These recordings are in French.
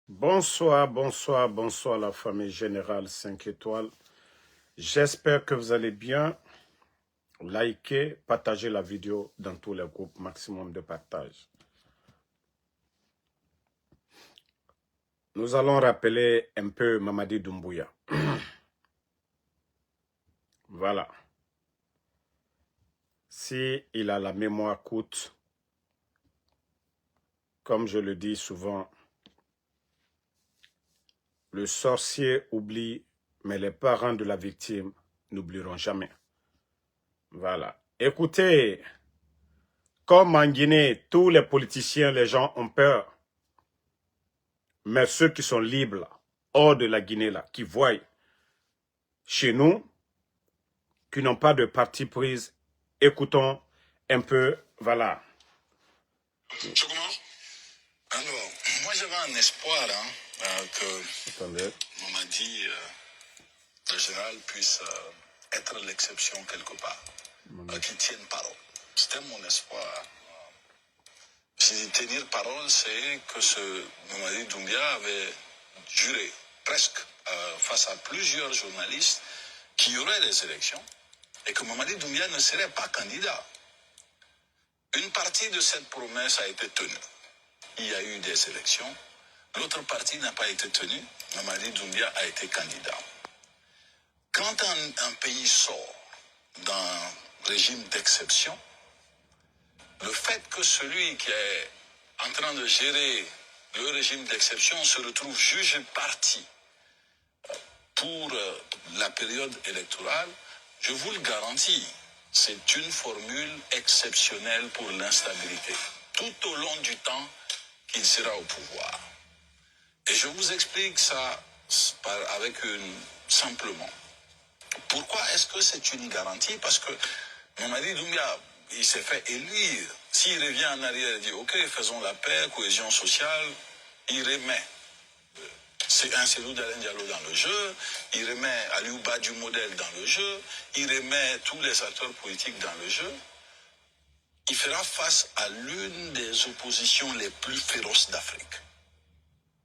Bonsoir, bonsoir, bonsoir la famille générale 5 étoiles. J'espère que vous allez bien. Likez, partagez la vidéo dans tous les groupes, maximum de partage. Nous allons rappeler un peu Mamadi Doumbouya. Voilà. Si il a la mémoire courte, comme je le dis souvent, le sorcier oublie, mais les parents de la victime n'oublieront jamais. Voilà. Écoutez, comme en Guinée, tous les politiciens, les gens ont peur. Mais ceux qui sont libres, là, hors de la Guinée, là, qui voient chez nous, qui n'ont pas de parti prise, écoutons un peu, voilà. Alors, moi j'avais un espoir que Mamadi, le général, puisse être l'exception quelque part, qu'il tienne parole. C'était mon espoir. Si tenir parole, c'est que ce Mamadi Doumbia avait juré presque face à plusieurs journalistes qu'il y aurait des élections et que Mamadi Doumbia ne serait pas candidat. Une partie de cette promesse a été tenue. Il y a eu des élections. L'autre partie n'a pas été tenue. Mamadi Doumbia a été candidat. Quand un pays sort d'un régime d'exception, le fait que celui qui est en train de gérer le régime d'exception se retrouve juge parti pour la période électorale, je vous le garantis, c'est une formule exceptionnelle pour l'instabilité, tout au long du temps qu'il sera au pouvoir. Et je vous explique ça simplement. Pourquoi est-ce que c'est une garantie? Parce que Mamadi Doumbia, il s'est fait élire. S'il revient en arrière et dit, OK, faisons la paix, cohésion sociale, il remet un Cellou Dalein Diallo dans le jeu, il remet Aliou Badji Modèle dans le jeu, il remet tous les acteurs politiques dans le jeu. Il fera face à l'une des oppositions les plus féroces d'Afrique.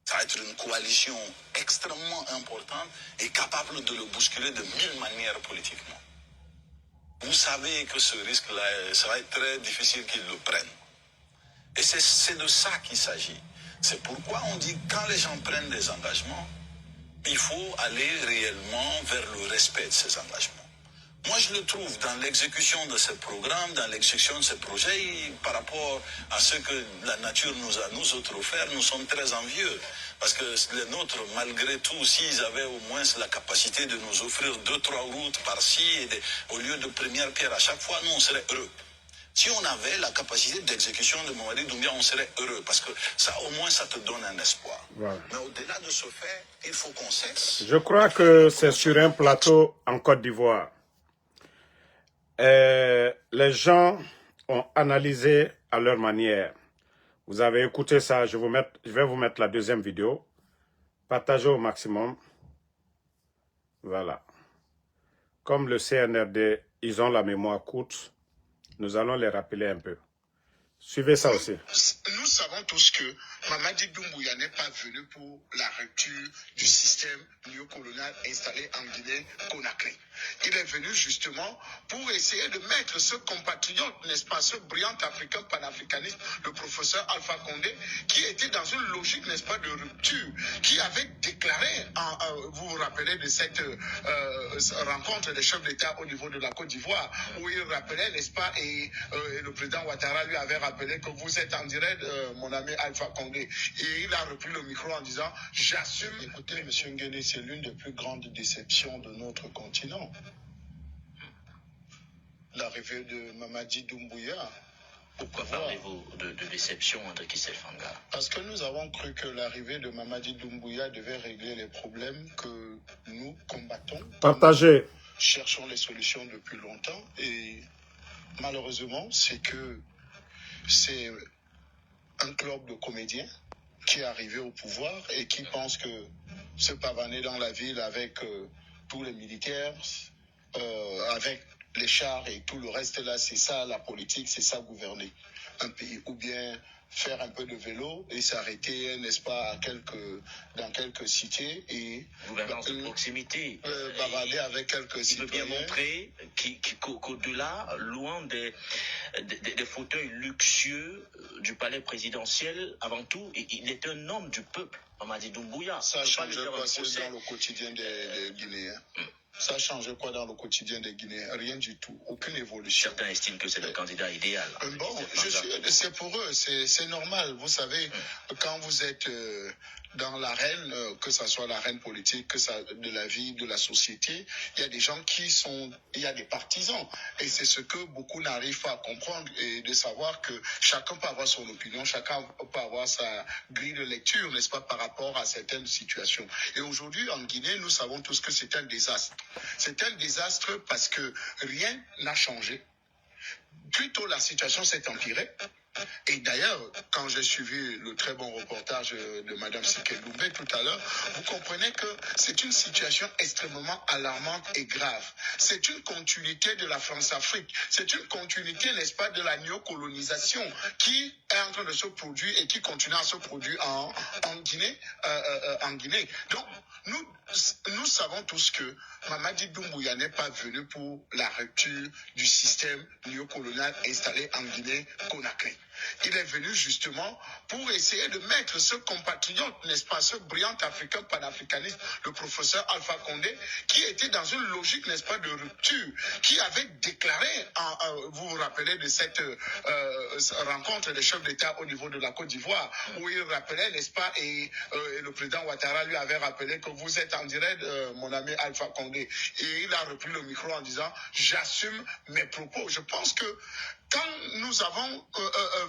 Ça va être une coalition extrêmement importante et capable de le bousculer de 1000 manières politiquement. Vous savez que ce risque-là, ça va être très difficile qu'il le prenne. Et c'est de ça qu'il s'agit. C'est pourquoi on dit que quand les gens prennent des engagements, il faut aller réellement vers le respect de ces engagements. Moi, je le trouve dans l'exécution de ce programme, dans l'exécution de ce projet, par rapport à ce que la nature nous a, nous autres, offert, nous sommes très envieux. Parce que les nôtres, malgré tout, s'ils avaient au moins la capacité de nous offrir 2-3 routes par-ci, au lieu de première pierre à chaque fois, nous, on serait heureux. Si on avait la capacité d'exécution de Mamadi Doumbia, on serait heureux, parce que ça, au moins, ça te donne un espoir. Voilà. Mais au-delà de ce fait, il faut qu'on cesse. Je crois que c'est sur un plateau en Côte d'Ivoire. Les gens ont analysé à leur manière. Vous avez écouté ça, je vais vous mettre la deuxième vidéo. Partagez au maximum. Voilà. Comme le CNRD, ils ont la mémoire courte, nous allons les rappeler un peu. Suivez ça aussi. Nous savons tous que Mamadi Doumbouya n'est pas venu pour la rupture du système néocolonial installé en Guinée-Conakry. Il est venu justement pour essayer de mettre ce compatriote, n'est-ce pas, ce brillant africain panafricaniste, le professeur Alpha Condé, qui était dans une logique, n'est-ce pas, de rupture, qui avait déclaré, vous vous rappelez de cette rencontre des chefs d'État au niveau de la Côte d'Ivoire, où il rappelait, n'est-ce pas, et le président Ouattara lui avait rappelé que vous êtes en direct, mon ami Alpha Condé. Et il a repris le micro en disant, j'assume. Écoutez, M. Nguéné, c'est l'une des plus grandes déceptions de notre continent. L'arrivée de Mamadi Doumbouya. Pourquoi parlez-vous de déception, André Kisselfanga? Parce que nous avons cru que l'arrivée de Mamadi Doumbouya devait régler les problèmes que nous combattons. Partagez. Nous cherchons les solutions depuis longtemps. Et malheureusement, c'est un club de comédiens qui est arrivé au pouvoir et qui pense que se pavaner dans la ville avec tous les militaires, avec les chars et tout le reste là, c'est ça la politique, c'est ça gouverner un pays. Ou bien faire un peu de vélo et s'arrêter, n'est-ce pas, dans quelques cités et gouvernance de proximité. bavarder avec quelques Il veut citoyens. bien montrer qu'au-delà, loin des fauteuils luxueux du palais présidentiel, avant tout, il est un homme du peuple, Mamadi Doumbouya. Ça change quoi dans le quotidien des Guinéens? Ça change quoi dans le quotidien des Guinéens? Rien du tout, aucune évolution. Certains estiment que c'est le candidat idéal. Bon, c'est pour eux, c'est normal. Vous savez, quand vous êtes dans l'arène, que ce soit l'arène politique, que ça, de la vie, de la société, il y a des gens il y a des partisans. Et c'est ce que beaucoup n'arrivent pas à comprendre et de savoir que chacun peut avoir son opinion, chacun peut avoir sa grille de lecture, n'est-ce pas, par rapport à certaines situations. Et aujourd'hui, en Guinée, nous savons tous que c'est un désastre. C'est un désastre parce que rien n'a changé. Plutôt, la situation s'est empirée. Et d'ailleurs, quand j'ai suivi le très bon reportage de Mme Sikeloubé tout à l'heure, vous comprenez que c'est une situation extrêmement alarmante et grave. C'est une continuité de la France-Afrique. C'est une continuité, n'est-ce pas, de la néocolonisation qui est en train de se produire et qui continue à se produire en Guinée. Donc, nous savons tous que Mamadi Doumbouya n'est pas venu pour la rupture du système néocolonial installé en Guinée-Conakry. Il est venu justement pour essayer de mettre ce compatriote, n'est-ce pas, ce brillant africain panafricaniste, le professeur Alpha Condé, qui était dans une logique, n'est-ce pas, de rupture, qui avait déclaré, vous vous rappelez de cette rencontre des chefs d'État au niveau de la Côte d'Ivoire, où il rappelait, n'est-ce pas, et le président Ouattara lui avait rappelé que vous êtes en direct, mon ami Alpha Condé. Et il a repris le micro en disant, j'assume mes propos. Je pense que quand nous avons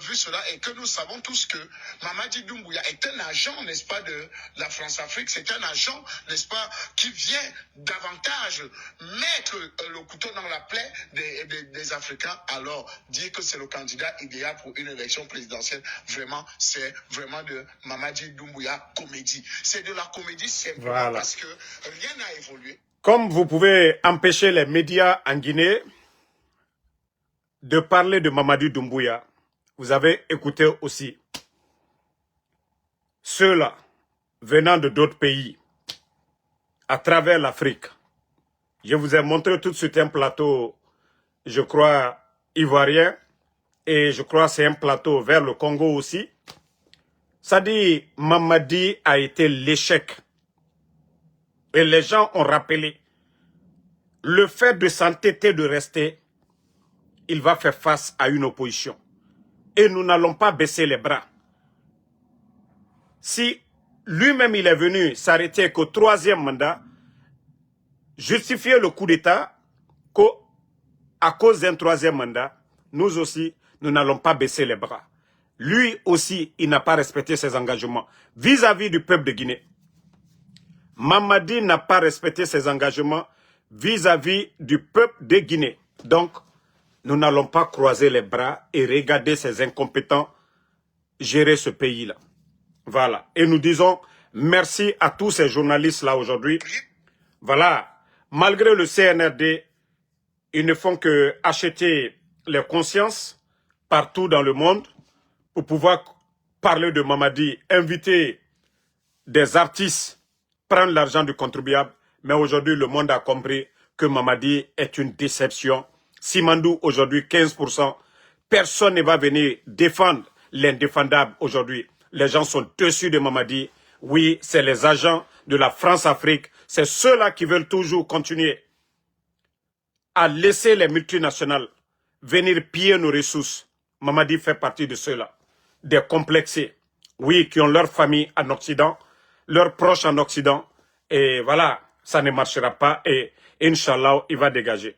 vu cela et que nous savons tous que Mamadi Doumbouya est un agent, n'est-ce pas, de la France-Afrique, c'est un agent, n'est-ce pas, qui vient davantage mettre le couteau dans la plaie des Africains, alors dire que c'est le candidat idéal pour une élection présidentielle, vraiment, c'est vraiment de Mamadi Doumbouya comédie. C'est de la comédie simplement parce que rien n'a évolué. Comme vous pouvez empêcher les médias en Guinée de parler de Mamadi Doumbouya, vous avez écouté aussi ceux-là venant de d'autres pays à travers l'Afrique. Je vous ai montré tout de suite un plateau, je crois, ivoirien, et je crois c'est un plateau vers le Congo aussi. Ça dit, Mamadi a été l'échec. Et les gens ont rappelé le fait de s'entêter de rester, il va faire face à une opposition. Et nous n'allons pas baisser les bras. Si lui-même il est venu s'arrêter qu'au 3e mandat, justifier le coup d'État qu'à cause d'un 3e mandat, nous aussi, nous n'allons pas baisser les bras. Lui aussi, il n'a pas respecté ses engagements vis-à-vis du peuple de Guinée. Mamadi n'a pas respecté ses engagements vis-à-vis du peuple de Guinée. Donc, nous n'allons pas croiser les bras et regarder ces incompétents gérer ce pays-là. Voilà. Et nous disons merci à tous ces journalistes-là aujourd'hui. Voilà. Malgré le CNRD, ils ne font que acheter les consciences partout dans le monde pour pouvoir parler de Mamadi, inviter des artistes, prendre l'argent du contribuable. Mais aujourd'hui, le monde a compris que Mamadi est une déception. Simandou, aujourd'hui, 15%. Personne ne va venir défendre l'indéfendable aujourd'hui. Les gens sont dessus de Mamadi. Oui, c'est les agents de la France-Afrique. C'est ceux-là qui veulent toujours continuer à laisser les multinationales venir piller nos ressources. Mamadi fait partie de ceux-là. Des complexés. Oui, qui ont leur famille en Occident, leurs proches en Occident. Et voilà, ça ne marchera pas. Et Inch'Allah, il va dégager.